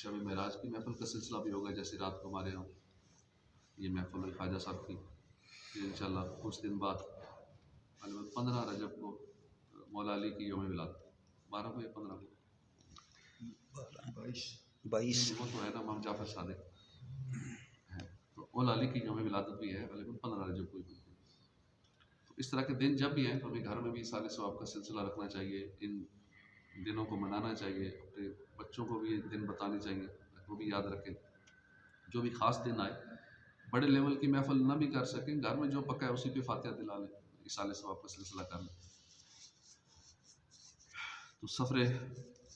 शब मेराज की महफ़िल का सिलसिला भी होगा, जैसे रात को हमारे यहाँ ये महफ़िल ख्वाजा साहब की। फिर इंशाअल्लाह कुछ दिन बाद 15 रजब को मौला अली की यौम विलादत, 12 को या 15 को, 22 वो तो है ना इमाम जाफ़र सादिक है, तो मौला अली की यौम विलादत भी है, 15 रजब को ही। तो इस तरह के दिन जब भी हैं तो हमें घर में भी साले सवाब का सिलसिला रखना चाहिए, इन दिनों को मनाना चाहिए, अपने बच्चों को भी ये दिन बताने चाहिए, वो भी याद रखें। जो भी ख़ास दिन आए, बड़े लेवल की महफ़िल ना भी कर सकें, घर में जो पका है उसी पे फातिहा दिला लें, इसाले सवाब का सिलसिला कर लें। तो सफ़र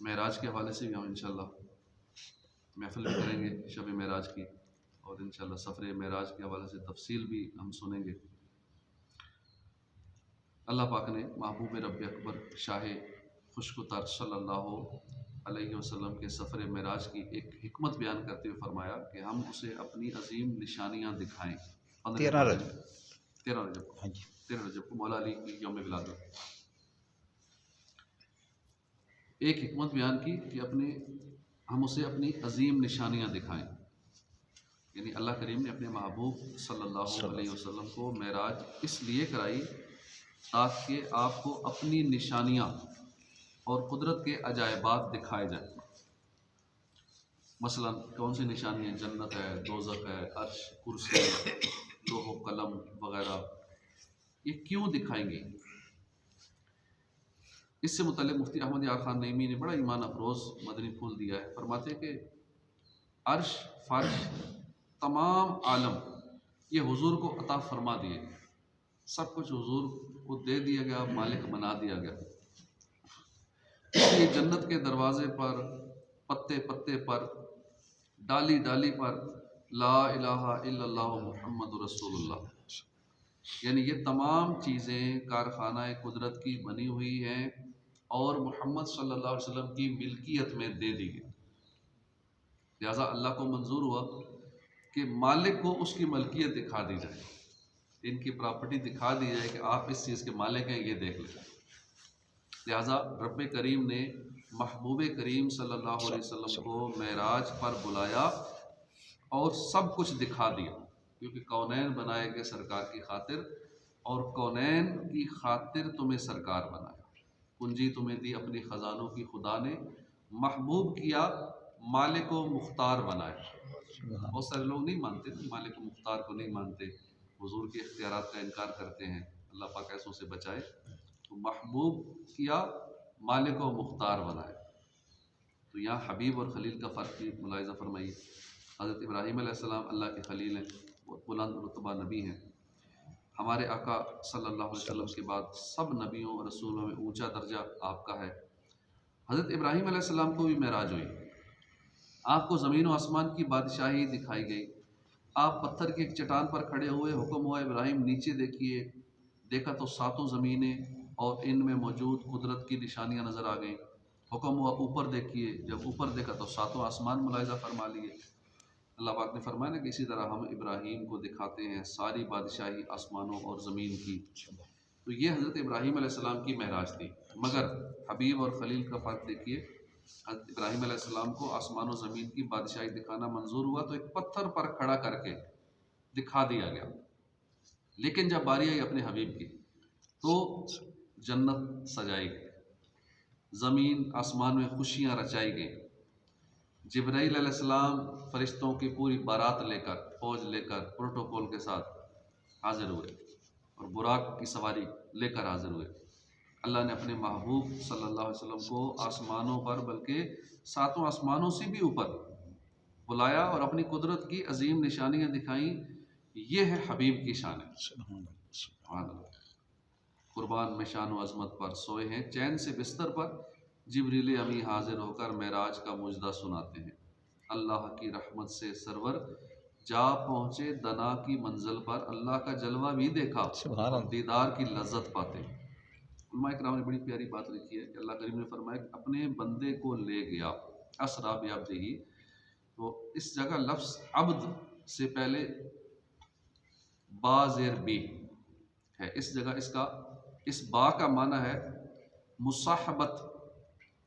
मेराज के हवाले से भी हम इंशाअल्लाह महफ़िल भी करेंगे शब मेराज की, और इंशाअल्लाह सफ़र मेराज के हवाले से तफसील भी हम सुनेंगे। अल्लाह पाक ने महबूब रब अकबर शाह खुशकुतर सल्लल्लाहु अलैहि वसल्लम के सफ़र मेराज की एक हिकमत बयान करते हुए फरमाया कि हम उसे अपनी अजीम निशानियाँ दिखाएँ। 13 रजब 13 रजब को, हाँ जी 13 रजब को मौला अली की यौम विलादत। एक हिकमत बयान की कि हम उसे अपनी अजीम निशानियाँ दिखाएँ, यानी अल्लाह करीम ने अपने महबूब सल्लल्लाहु अलैहि वसल्लम को मेराज इसलिए कराई ताकि आपको अपनी निशानियाँ और कुदरत के अजायबात दिखाए जाएं। मसलन कौन सी निशानी है? जन्नत है, दोज़ख है, अर्श, कुर्सी, लोह कलम वगैरह। ये क्यों दिखाएंगे? इससे मुतल्लिक़ मुफ्ती अहमद यार खान नईमी ने बड़ा ईमान अफरोज़ मदनी फूल दिया है। फरमाते कि अर्श, फर्श, तमाम आलम ये हुजूर को अता फरमा दिए, सब कुछ हुजूर को दे दिया गया, मालिक बना दिया गया। इसलिए जन्नत के दरवाजे पर, पत्ते पत्ते पर, डाली डाली पर ला इलाहा इल्लल्लाह मुहम्मदुर रसूलुल्लाह, यानी ये तमाम चीज़ें कारखाना कुदरत की बनी हुई हैं और मोहम्मद सल्लल्लाहु अलैहि वसल्लम की मिल्कियत में दे दी गई। लिहाजा अल्लाह को मंजूर हुआ कि मालिक को उसकी मलकियत दिखा दी जाए, इनकी प्रॉपर्टी दिखा दी जाए कि आप इस चीज़ के मालिक हैं, ये देख लें। लिहाजा रब करीम ने महबूब करीम सल्लल्लाहु अलैहि वसल्लम को मेराज पर बुलाया और सब कुछ दिखा दिया, क्योंकि कौनैन बनाए गए सरकार की खातिर, और कौनैन की खातिर तुम्हें सरकार बनाया, पूंजी तुम्हें दी अपनी ख़जानों की खुदा ने, महबूब किया, मालिक व मुख्तार बनाया। बहुत सारे लोग नहीं मानते, मालिक व मुख्तार को नहीं मानते, हुजूर के इख्तियारात का इनकार करते हैं, अल्लाह पाक ऐसों से बचाए। तो महबूब किया, मालिक व मुख्तार बनाया। तो यहाँ हबीब और खलील का फ़र्क भी मुलाहिज़ा फरमाइए। हज़रत इब्राहीम अलैहिस्सलाम अल्लाह के खलील हैं, बहुत बुलंद रुतबा नबी हैं। हमारे आका सल्लल्लाहु अलैहि वसल्लम के बाद सब नबियों और रसूलों में ऊंचा दर्जा आपका है। हज़रत इब्राहीम अलैहिस्सलाम को भी मेराज हुई, आपको ज़मीन व आसमान की बादशाही दिखाई गई। आप पत्थर की एक चट्टान पर खड़े हुए, हुक्म हुआ इब्राहीम नीचे देखिए। देखा तो सातों ज़मीनें और इनमें मौजूद कुदरत की निशानियाँ नज़र आ गईं। हुक्म हुआ ऊपर देखिए, जब ऊपर देखा तो सातों आसमान मुलाहिज़ा फरमा लिए। अल्लाह पाक ने फरमाया ना कि इसी तरह हम इब्राहीम को दिखाते हैं सारी बादशाही आसमानों और ज़मीन की। तो ये हज़रत इब्राहीम अलैहिस्सलाम की महराज थी। मगर हबीब और खलील का फ़र्क देखिए, हज़रत इब्राहीम अलैहिस्सलाम को आसमान और ज़मीन की बादशाही दिखाना मंजूर हुआ तो एक पत्थर पर खड़ा करके दिखा दिया गया, लेकिन जब बारी आई अपने हबीब की तो जन्नत सजाई गई, ज़मीन आसमान में खुशियाँ रचाई गई। जिब्राईल अलैहिस्सलाम फरिश्तों की पूरी बारात लेकर, फौज लेकर, प्रोटोकॉल के साथ हाजिर हुए और बुराक की सवारी लेकर हाजिर हुए। अल्लाह ने अपने महबूब सल्लल्लाहु अलैहि वसल्लम को आसमानों पर, बल्कि सातों आसमानों से भी ऊपर बुलाया और अपनी कुदरत की अजीम निशानियाँ दिखाई। ये है हबीब की शान है। सुभान अल्लाह। कुर्बान में शान व अज़मत पर सोए हैं चैन से बिस्तर पर, जिब्रील अमी हाजिर होकर मेराज का मुजदा सुनाते हैं। अल्लाह की रहमत से सरवर जा पहुँचे दना की मंजिल पर, अल्लाह का जलवा भी देखा और दीदार की लज्जत पाते। उलमा इकराम ने बड़ी प्यारी बात लिखी है कि अल्लाह करीम ने फरमाया कि अपने बंदे को ले गया, असरा बिअब्दिही। तो इस जगह लफ्ज़ अब्द से पहले बाज़ेर बी है, इस जगह इस बा का माना है मुसाहबत,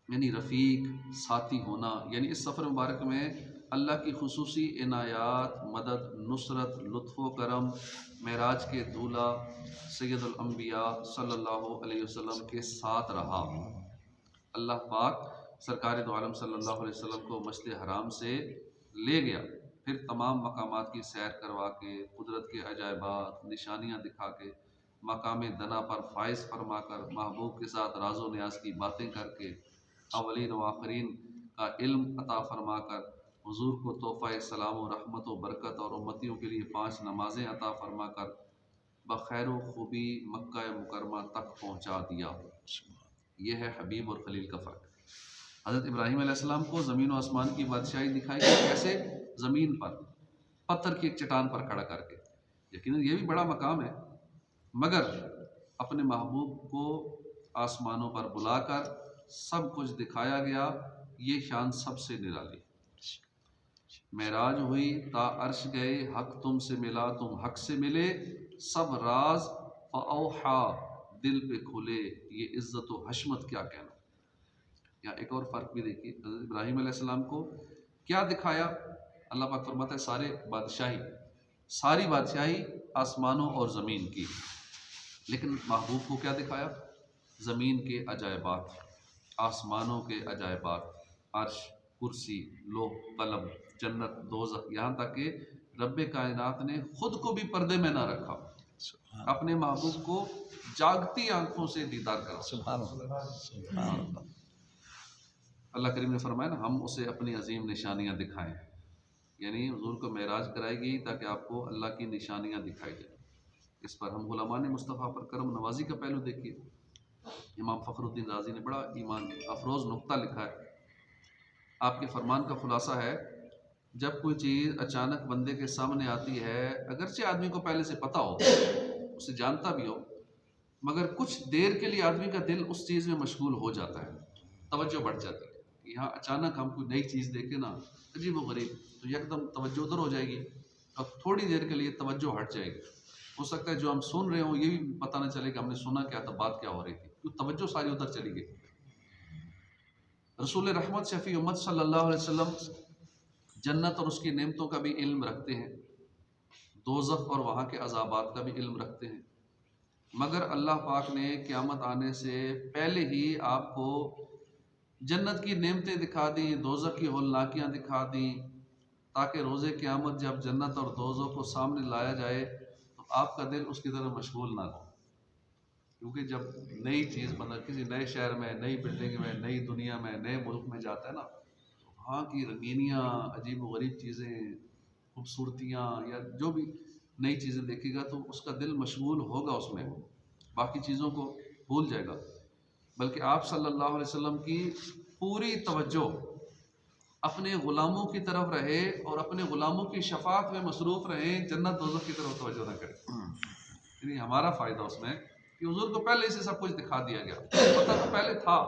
यानी रफ़ीक साथी होना, यानी इस सफ़र मुबारक में अल्लाह की खुसूसी इनायात, मदद, नुसरत, लुत्फ़ो करम मेराज के दूल्हा सैयदुल अंबिया सल्लल्लाहु अलैहि वसल्लम के साथ रहा। अल्लाह पाक सरकार दो आलम सल्लल्लाहु अलैहि वसल्लम को मस्जिद हराम से ले गया, फिर तमाम मकामात की सैर करवा के, कुदरत के अजायबात निशानियाँ दिखा के, मकाम दना पर फाइज फरमा कर, महबूब के साथ राजो न्याज की बातें करके, अवलीन व आखरीन का इल्म अता फरमा कर, हुजूर को तोहफ़ा सलाम व रहमत व बरकत और उम्मतियों के लिए 5 नमाजें अता फरमा कर बखैर व खूबी मक्का मुकरमा तक पहुँचा दिया। यह है हबीब और खलील का फ़र्क। हज़रत इब्राहीम अलैहिस्सलाम को ज़मीन व आसमान की बादशाही दिखाई गई, कैसे? ज़मीन पर पत्थर की एक चट्टान पर खड़ा करके। यकीनन ये भी बड़ा मकाम है, मगर अपने महबूब को आसमानों पर बुलाकर सब कुछ दिखाया गया। ये शान सबसे निराली। मेराज हुई ता अर्श गए, हक तुमसे मिला तुम हक से मिले, सब राज फ़औहा दिल पे खुले, ये इज़्ज़त व हशमत क्या कहना। यहाँ एक और फ़र्क भी देखिए, हज़रत इब्राहीम अलैहिस्सलाम को क्या दिखाया? अल्लाह पाक फरमाता है सारी बादशाही आसमानों और ज़मीन की, लेकिन महबूब को क्या दिखाया? ज़मीन के अजायबात, आसमानों के अजायबात, अर्श, कुर्सी, लोह कलम, जन्नत, दोज़ख, यहाँ तक कि रब्बे कायनात ने खुद को भी पर्दे में ना रखा, अपने महबूब को जागती आंखों से दीदार करा। सुभान अल्लाह। अल्लाह करीम ने फरमाया ना, हम उसे अपनी अजीम निशानियाँ दिखाएं, यानी हुजूर को मेराज कराएगी ताकि आपको अल्लाह की निशानियाँ दिखाई जाए। इस पर हम गुलामान मुस्तफ़ा पर करम नवाजी का पहलू देखिए। इमाम फ़खरुद्दीन राज़ी ने बड़ा ईमान अफरोज़ नुक्ता लिखा है। आपके फरमान का खुलासा है, जब कोई चीज़ अचानक बंदे के सामने आती है, अगरचे आदमी को पहले से पता हो, उसे जानता भी हो, मगर कुछ देर के लिए आदमी का दिल उस चीज़ में मशगूल हो जाता है, तवज्जो बढ़ जाती है। यहाँ अचानक हम कोई नई चीज़ देखें ना, अजीब व गरीब, तो यकदम तवज्जो उधर हो जाएगी और थोड़ी देर के लिए तवज्जो हट जाएगी। हो सकता है जो हम सुन रहे हो ये भी पता ना चले कि हमने सुना क्या था, बात क्या हो रही थी, क्यों तवज्जो सारी उधर चली गई। रसूल रहमत शफ़ी उम्मत सल्लल्लाहु अलैहि वसल्लम जन्नत और उसकी नेमतों का भी इल्म रखते हैं, दोज़ख और वहाँ के अज़ाबात का भी इल्म रखते हैं, मगर अल्लाह पाक ने क़यामत आने से पहले ही आपको जन्नत की नेमतें दिखा दी, दोज़ख की होलनाकियाँ दिखा दी, ताकि रोज़े क़यामत जब जन्नत और दोज़ख को सामने लाया जाए तो आपका दिल उसकी तरफ मशगूल ना हो। क्योंकि जब नई चीज़, मतलब किसी नए शहर में, नई बिल्डिंग में, नई दुनिया में, नए मुल्क में जाता है ना, तो वहाँ की रंगीनियाँ, अजीब व गरीब चीज़ें, खूबसूरतियाँ या जो भी नई चीज़ें देखेगा तो उसका दिल मशगूल होगा उसमें, बाकी चीज़ों को भूल जाएगा। बल्कि आप सल्लल्लाहु अलैहि वसल्लम की पूरी तवज्जो अपने ग़ुलामों की तरफ रहे और अपने ग़ुलामों की शफ़ाअत में मसरूफ़ रहे, जन्नत दोज़ख की तरफ तवज्जो न करें। यानी हमारा फ़ायदा उसमें कि हुज़ूर को पहले से सब कुछ दिखा दिया गया, पता तो पहले था,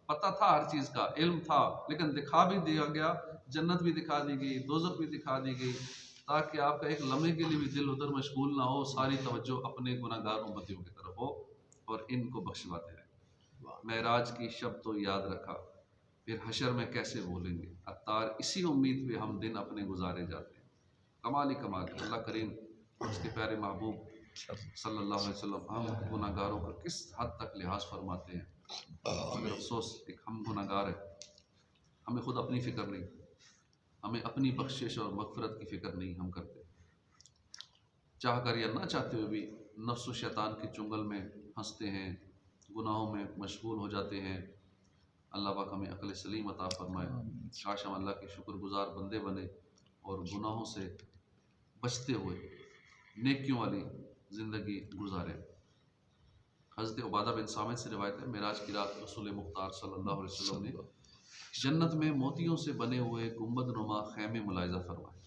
पता था हर चीज़ का इल्म था, लेकिन दिखा भी दिया गया, जन्नत भी दिखा दी गई, दोज़ख भी दिखा दी गई, ताकि आपका एक लम्हे के लिए भी दिल उधर मशगूल ना हो, सारी तवज्जो अपने गुनाहगार उम्मतियों की तरफ हो और इनको बख्शवाते रहें। मेराज की शब तो याद रखा, फिर हशर में कैसे भूलेंगे, अत्तार इसी उम्मीद पे हम दिन अपने गुजारे जाते हैं। कमाल ही कमाल, अल्लाह करीम उसके प्यारे महबूब सल्लल्लाहु अलैहि वसल्लम हम गुनाहगारों का किस हद तक लिहाज फरमाते हैं। मगर अफसोस, एक हम गुनाहगार हैं, हमें खुद अपनी फ़िक्र नहीं, हमें अपनी बख्शिश और मग़फ़िरत की फ़िक्र नहीं हम करते। चाह कर या ना चाहते हुए भी नफ्स व शैतान के चुंगल में हंसते हैं, गुनाहों में मशगूल हो जाते हैं। अल्लाह पाक हमें अक़ल सलीम अता फ़रमाए। काश हम अल्लाह के शुक्रगुज़ार बंदे बने और गुनाहों से बचते हुए नेकियों वाली ज़िंदगी गुजारें। हज़रत उबादा बिन सामित से रिवायत है, मेराज की रात रसूल मुख्तार सल्लल्लाहु अलैहि वसल्लम ने जन्नत में मोतियों से बने हुए गुंबद नुमा खैमे मुलाहिज़ा फरमाए,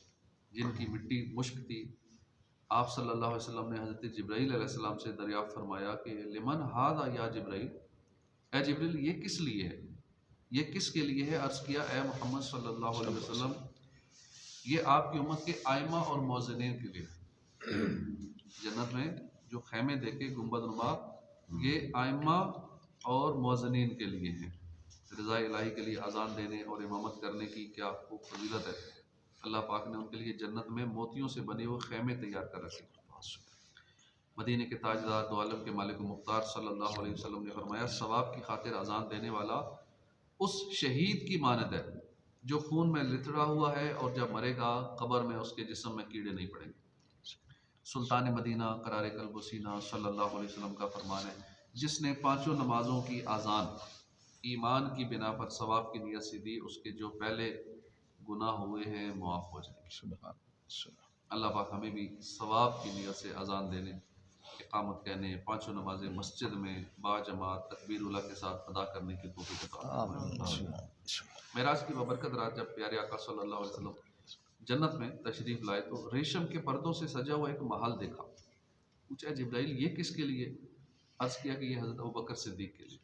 जिनकी मिट्टी मुश्क थी। आप सल्लल्लाहु अलैहि वसल्लम ने हज़रत जिब्राईल अलैहिस्सलाम से दरियाफ़्त फरमाया कि लिमन हादा या जिब्राईल, ए जिब्राईल ये किस लिए है, ये किसके लिए है। अर्ज़ किया, ए मोहम्मद सल्लल्लाहु अलैहि वसल्लम, ये आपकी उम्मत के आइमा और मौज़िनीन के लिए। जन्नत में जो खैमे देखे गुंबद नुमा, ये आइमा और मौज़िनीन के लिए हैं। रज़ा इलाही के लिए अजान देने और इमामत करने की क्या खूब फजीलत है। अल्लाह पाक ने उनके लिए जन्नत में मोतियों से बने हुए खेमे तैयार कर रखे। मदीने के ताजदार दो आलम के मालिक मुख्तार सल्लल्लाहु अलैहि वसल्लम ने फरमाया, सवाब की खातिर अजान देने वाला उस शहीद की मानद है जो खून में लिथड़ा हुआ है और जब मरेगा कब्र में उसके जिस्म में कीड़े नहीं पड़ेंगे। सुल्तान मदीना करार कल्ब सीना सल्लल्लाहु अलैहि वसल्लम का फरमान है, जिसने पांचों नमाजों की आज़ान ईमान की बिना पर सवाब की नीयत से दी, उसके जो पहले गुनाह हुए हैं मुआफ़ हो जाएंगे। अल्लाह पाक हमें भी सवाब की नीयत से अजान देने, इकामत कहने, पांचों नमाजें मस्जिद में बाजमात तकबीर उला के साथ अदा करने की तौफीक अता फरमाए। मेराज की बबरकत रात जब प्यारे आका सल्लल्लाहु अलैहि वसल्लम जन्नत में तशरीफ लाए तो रेशम के पर्दों से सजा हुआ एक महल देखा। पूछा, जिब्राइल ये किसके लिए? अर्ज़ किया कि ये हज़रत अबू बकर सिद्दीक़ के लिए।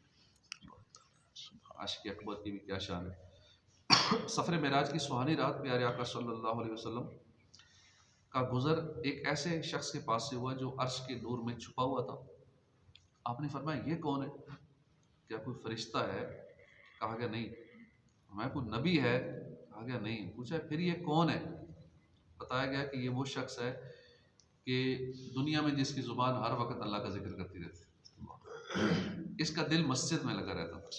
आशिक़ अकबर की भी क्या शान है। सफ़र मेराज की सुहानी रात प्यारे आका सल्लल्लाहु अलैहि वसल्लम का गुज़र एक ऐसे शख्स के पास से हुआ जो अर्श के नूर में छुपा हुआ था। आपने फरमाया, ये कौन है? क्या कोई फरिश्ता है? कहा गया नहीं। मैं कोई नबी है? कहा गया नहीं। पूछा, फिर ये कौन है? बताया गया कि ये वो शख्स है कि दुनिया में जिसकी ज़ुबान हर वक्त अल्लाह का जिक्र करती रहती, इसका दिल मस्जिद में लगा रहता था,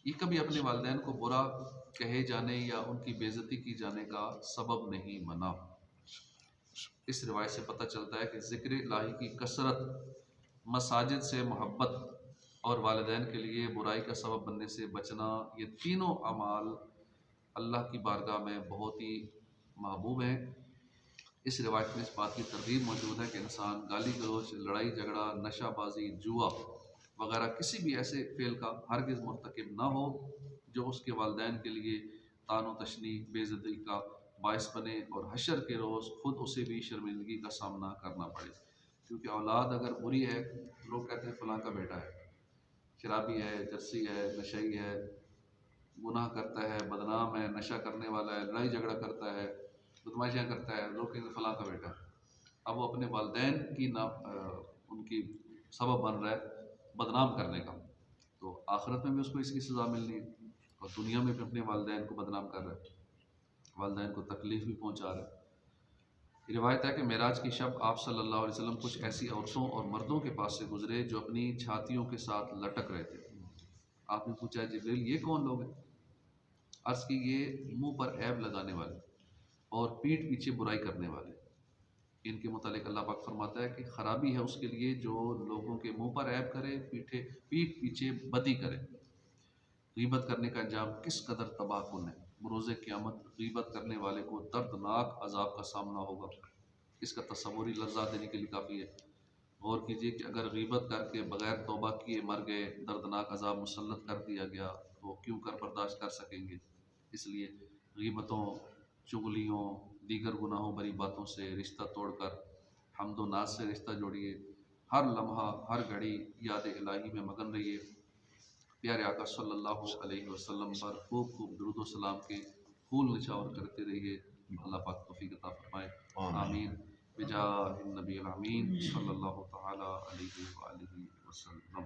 ये कभी अपने वालिदैन को बुरा कहे जाने या उनकी बेइज्जती की जाने का सबब नहीं बना। इस रिवायत से पता चलता है कि ज़िक्र इलाही की कसरत, मसाजिद से मोहब्बत और वालिदैन के लिए बुराई का सबब बनने से बचना, ये तीनों अमाल अल्लाह की बारगाह में बहुत ही महबूब हैं। इस रिवायत में इस बात की तरगीब मौजूद है कि इंसान गाली गलौज, लड़ाई झगड़ा, नशाबाजी, जुआ वगैरह किसी भी ऐसे फेल का हरगिज़ मुर्तकिब ना हो जो उसके वालिदैन के लिए तानो तशनी, बेइज्जती का बायस बने और हशर के रोज़ खुद उसे भी शर्मिंदगी का सामना करना पड़े। क्योंकि औलाद अगर बुरी है, लोग कहते हैं फ़लाँ का बेटा है, शराबी है, जर्सी है, नशई है, गुनाह करता है, बदनाम है, नशा करने वाला है, लड़ाई झगड़ा करता है, बदमाशियाँ करता है, लोग कहेंगे फ़लाँ का बेटा है। अब वो अपने वालिदैन की उनकी सबब बन रहा है बदनाम करने का, तो आखिरत में भी उसको इसकी सज़ा मिलनी है और दुनिया में भी अपने वालिदैन को बदनाम कर रहा है, वालिदैन को तकलीफ़ भी पहुँचा रहा है। रिवायत है कि मेराज की शब आप सल्लल्लाहु अलैहि वसल्लम कुछ ऐसी औरतों और मर्दों के पास से गुजरे जो अपनी छातियों के साथ लटक रहे थे। आपने पूछा, जिब्रील ये कौन लोग हैं? अर्ज़ की, ये मुंह पर ऐब लगाने वाले और पीठ पीछे बुराई करने वाले। इनके मुतालिक अल्लाह पाक फरमाता है कि ख़राबी है उसके लिए जो लोगों के मुंह पर ऐब करे, पीठ पीछे बदी करे। गीबत करने का अंजाम किस कदर तबाहकुन है। बरोज़े क़यामत गीबत करने वाले को दर्दनाक अजाब का सामना होगा। इसका तसव्वुर ही लर्ज़ा देने के लिए काफ़ी है। गौर कीजिए कि अगर गीबत करके बग़ैर तौबा किए मर गए, दर्दनाक अजाब मुसल्लत कर दिया गया, तो क्यों कर बर्दाश्त कर सकेंगे। इसलिए गीबतों, चुगलियों, दीगर गुनाहों भरी बातों से रिश्ता तोड़कर हम्दो नाज से रिश्ता जोड़िए। हर लम्हा, हर घड़ी याद इलाही में मगन रहिए। प्यारे आका सल्लल्लाहु अलैहि वसल्लम पर खूब खूब दुरूद व सलाम के फूल निछावर करते रहिए। अल्लाह पाक तौफीक अता फरमाए। आमीन बिजाहिन नबी अमीन सल्लल्लाहु तआला अलैहि व आलिहि वसल्लम।